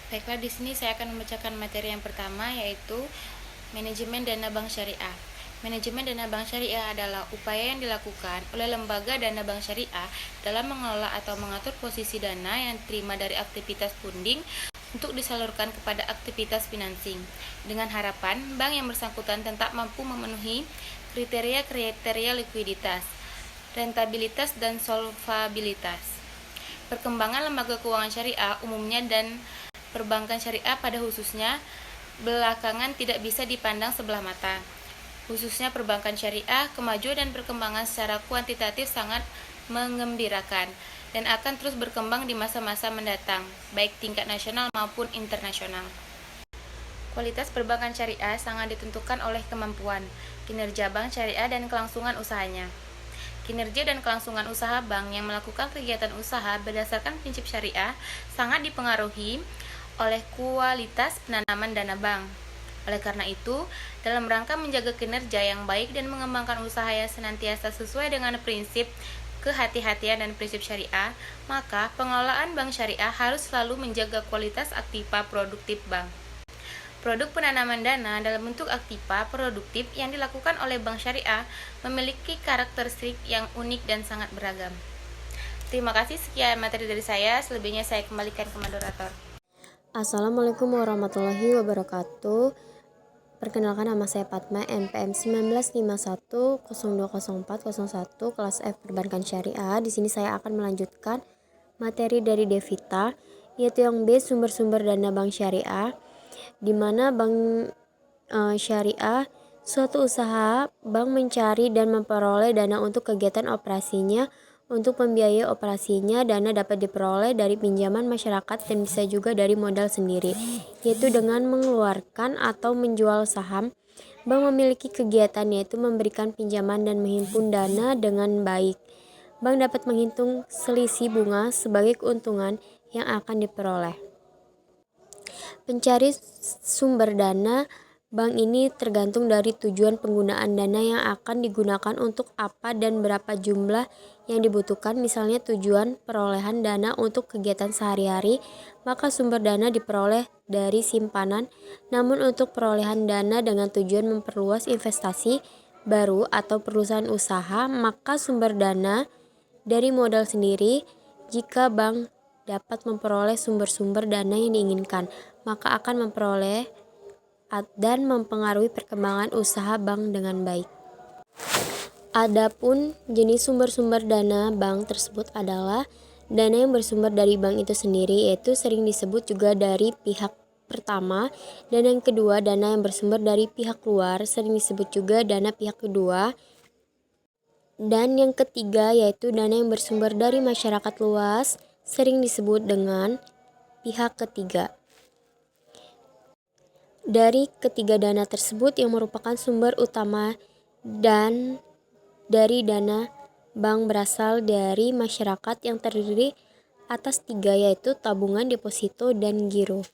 Baiklah, di sini saya akan membacakan materi yang pertama, yaitu manajemen dana bank syariah. Manajemen dana bank syariah adalah upaya yang dilakukan oleh lembaga dana bank syariah dalam mengelola atau mengatur posisi dana yang diterima dari aktivitas funding untuk disalurkan kepada aktivitas financing, dengan harapan bank yang bersangkutan tetap mampu memenuhi kriteria-kriteria likuiditas, rentabilitas, dan solvabilitas. Perkembangan lembaga keuangan syariah umumnya dan perbankan syariah pada khususnya belakangan tidak bisa dipandang sebelah mata. Khususnya perbankan syariah, kemajuan dan perkembangan secara kuantitatif sangat menggembirakan dan akan terus berkembang di masa-masa mendatang, baik tingkat nasional maupun internasional. Kualitas perbankan syariah sangat ditentukan oleh kemampuan, kinerja bank syariah, dan kelangsungan usahanya. Kinerja dan kelangsungan usaha bank yang melakukan kegiatan usaha berdasarkan prinsip syariah sangat dipengaruhi oleh kualitas penanaman dana bank. Oleh karena itu, dalam rangka menjaga kinerja yang baik dan mengembangkan usaha yang senantiasa sesuai dengan prinsip kehati-hatian dan prinsip syariah, maka pengelolaan bank syariah harus selalu menjaga kualitas aktiva produktif bank. Produk penanaman dana dalam bentuk aktiva produktif yang dilakukan oleh bank syariah memiliki karakteristik yang unik dan sangat beragam. Terima kasih, sekian materi dari saya. Selebihnya saya kembalikan ke moderator. Assalamualaikum warahmatullahi wabarakatuh. Perkenalkan, nama saya Fatma, NPM 1951020401, kelas F Perbankan Syariah. Di sini saya akan melanjutkan materi dari Devita, yaitu yang B, sumber-sumber dana bank syariah, di mana bank syariah suatu usaha bank mencari dan memperoleh dana untuk kegiatan operasinya. Untuk membiayai operasinya, dana dapat diperoleh dari pinjaman masyarakat dan bisa juga dari modal sendiri, yaitu dengan mengeluarkan atau menjual saham. Bank memiliki kegiatan yaitu memberikan pinjaman dan menghimpun dana dengan baik. Bank dapat menghitung selisih bunga sebagai keuntungan yang akan diperoleh. Pencari sumber dana bank ini tergantung dari tujuan penggunaan dana yang akan digunakan untuk apa dan berapa jumlah yang dibutuhkan. Misalnya tujuan perolehan dana untuk kegiatan sehari-hari, maka sumber dana diperoleh dari simpanan. Namun untuk perolehan dana dengan tujuan memperluas investasi baru atau perusahaan usaha, maka sumber dana dari modal sendiri. Jika bank dapat memperoleh sumber-sumber dana yang diinginkan, maka akan memperoleh dan mempengaruhi perkembangan usaha bank dengan baik. Adapun jenis sumber-sumber dana bank tersebut adalah dana yang bersumber dari bank itu sendiri, yaitu sering disebut juga dari pihak pertama, dan yang kedua dana yang bersumber dari pihak luar, sering disebut juga dana pihak kedua, dan yang ketiga yaitu dana yang bersumber dari masyarakat luas, sering disebut dengan pihak ketiga. Dari ketiga dana tersebut yang merupakan sumber utama dan dari dana bank berasal dari masyarakat yang terdiri atas tiga, yaitu tabungan, deposito, dan giro.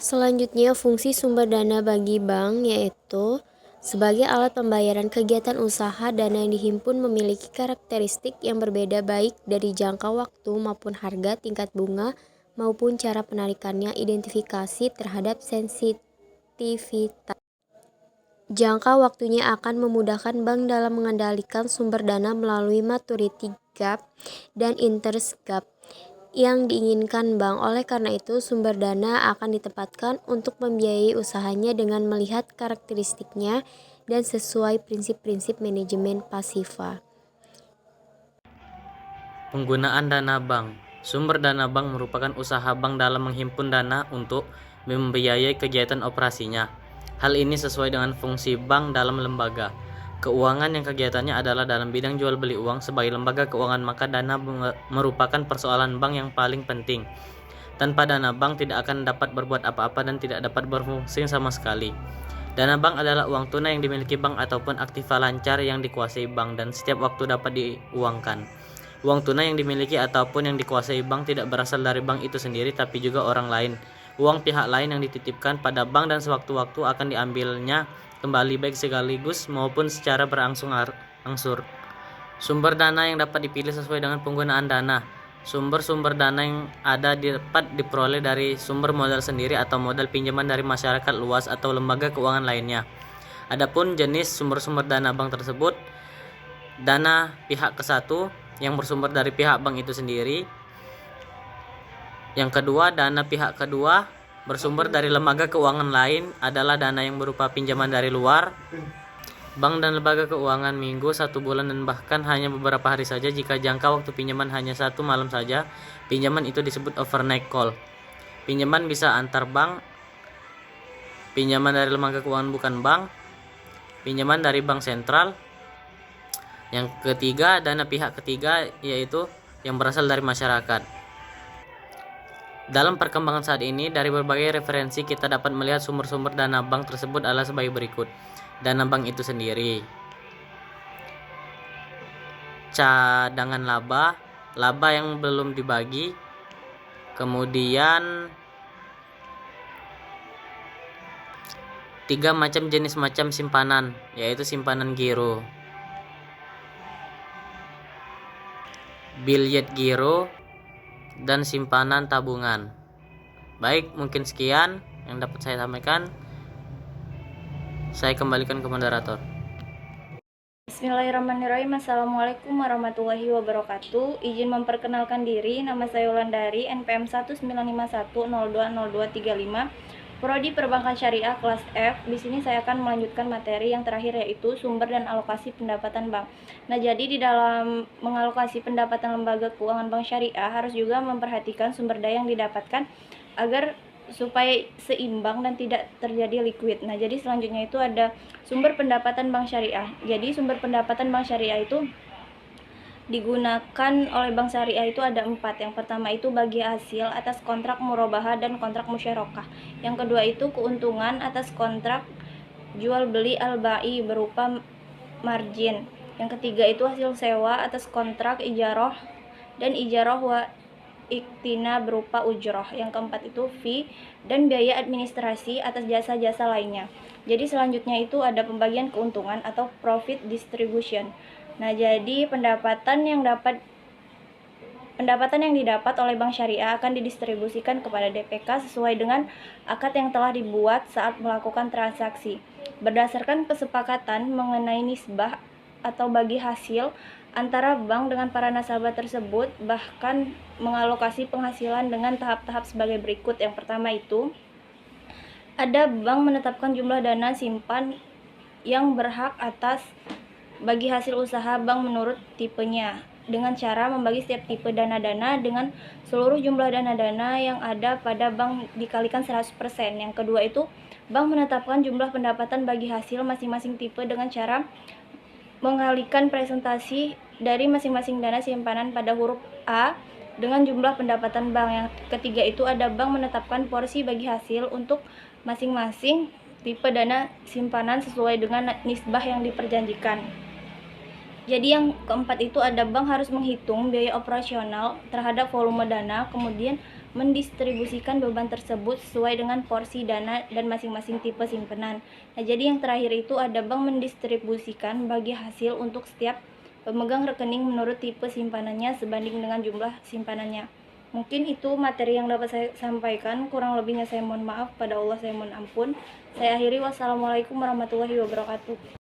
Selanjutnya, fungsi sumber dana bagi bank yaitu sebagai alat pembayaran kegiatan usaha. Dana yang dihimpun memiliki karakteristik yang berbeda baik dari jangka waktu maupun harga, tingkat bunga, maupun cara penarikannya. Identifikasi terhadap sensitivitas. Jangka waktunya akan memudahkan bank dalam mengendalikan sumber dana melalui maturity gap dan interest gap yang diinginkan bank. Oleh karena itu, sumber dana akan ditempatkan untuk membiayai usahanya dengan melihat karakteristiknya dan sesuai prinsip-prinsip manajemen pasifa. Penggunaan dana bank. Sumber dana bank merupakan usaha bank dalam menghimpun dana untuk membiayai kegiatan operasinya. Hal ini sesuai dengan fungsi bank dalam lembaga keuangan yang kegiatannya adalah dalam bidang jual beli uang. Sebagai lembaga keuangan, maka dana merupakan persoalan bank yang paling penting. Tanpa dana, bank tidak akan dapat berbuat apa-apa dan tidak dapat berfungsi sama sekali. Dana bank adalah uang tunai yang dimiliki bank ataupun aktiva lancar yang dikuasai bank dan setiap waktu dapat diuangkan. Uang tunai yang dimiliki ataupun yang dikuasai bank tidak berasal dari bank itu sendiri, tapi juga orang lain. Uang pihak lain yang dititipkan pada bank dan sewaktu-waktu akan diambilnya kembali baik sekaligus maupun secara berangsur-angsur. Sumber dana yang dapat dipilih sesuai dengan penggunaan dana. Sumber-sumber dana yang ada dapat diperoleh dari sumber modal sendiri atau modal pinjaman dari masyarakat luas atau lembaga keuangan lainnya. Adapun jenis sumber-sumber dana bank tersebut, dana pihak ke-1 yang bersumber dari pihak bank itu sendiri. Yang kedua, dana pihak kedua bersumber dari lembaga keuangan lain adalah dana yang berupa pinjaman dari luar. Bank dan lembaga keuangan minggu, 1 bulan, dan bahkan hanya beberapa hari saja. Jika jangka waktu pinjaman hanya 1 malam saja, pinjaman itu disebut overnight call. Pinjaman bisa antar bank, pinjaman dari lembaga keuangan bukan bank, pinjaman dari bank sentral. Yang ketiga, dana pihak ketiga, yaitu yang berasal dari masyarakat. Dalam perkembangan saat ini, dari berbagai referensi kita dapat melihat sumber-sumber dana bank tersebut adalah sebagai berikut. Dana bank itu sendiri, cadangan laba, laba yang belum dibagi, kemudian 3 macam jenis macam simpanan, yaitu simpanan giro, biljet giro, dan simpanan tabungan. Baik, mungkin sekian yang dapat saya sampaikan. Saya kembalikan ke moderator. Bismillahirrahmanirrahim. Assalamualaikum warahmatullahi wabarakatuh. Izin memperkenalkan diri, nama saya Wulandari, NPM 19510200235, Prodi Perbankan Syariah kelas F. Di sini saya akan melanjutkan materi yang terakhir, yaitu sumber dan alokasi pendapatan bank. Nah, jadi di dalam mengalokasi pendapatan lembaga keuangan bank syariah harus juga memperhatikan sumber daya yang didapatkan agar supaya seimbang dan tidak terjadi liquid. Nah, jadi selanjutnya itu ada sumber pendapatan bank syariah. Jadi sumber pendapatan bank syariah itu digunakan oleh bank syariah itu ada 4. Yang pertama itu bagi hasil atas kontrak murabahah dan kontrak musyarakah. Yang kedua itu keuntungan atas kontrak jual beli al-bai berupa margin. Yang ketiga itu hasil sewa atas kontrak ijarah dan ijarah wa iktina berupa ujroh. Yang keempat itu fee dan biaya administrasi atas jasa-jasa lainnya. Jadi selanjutnya itu ada pembagian keuntungan atau profit distribution. Nah, jadi pendapatan yang didapat oleh bank syariah akan didistribusikan kepada DPK sesuai dengan akad yang telah dibuat saat melakukan transaksi berdasarkan kesepakatan mengenai nisbah atau bagi hasil antara bank dengan para nasabah tersebut, bahkan mengalokasi penghasilan dengan tahap-tahap sebagai berikut. Yang pertama itu ada bank menetapkan jumlah dana simpan yang berhak atas bagi hasil usaha bank menurut tipenya dengan cara membagi setiap tipe dana-dana dengan seluruh jumlah dana-dana yang ada pada bank dikalikan 100%. Yang kedua itu bank menetapkan jumlah pendapatan bagi hasil masing-masing tipe dengan cara mengalikan presentasi dari masing-masing dana simpanan pada huruf A dengan jumlah pendapatan bank. Yang ketiga itu ada bank menetapkan porsi bagi hasil untuk masing-masing tipe dana simpanan sesuai dengan nisbah yang diperjanjikan. Jadi yang keempat itu ada bank harus menghitung biaya operasional terhadap volume dana, kemudian mendistribusikan beban tersebut sesuai dengan porsi dana dan masing-masing tipe simpanan. Nah, jadi yang terakhir itu ada bank mendistribusikan bagi hasil untuk setiap pemegang rekening menurut tipe simpanannya sebanding dengan jumlah simpanannya. Mungkin itu materi yang dapat saya sampaikan, kurang lebihnya saya mohon maaf, pada Allah saya mohon ampun. Saya akhiri, wassalamualaikum warahmatullahi wabarakatuh.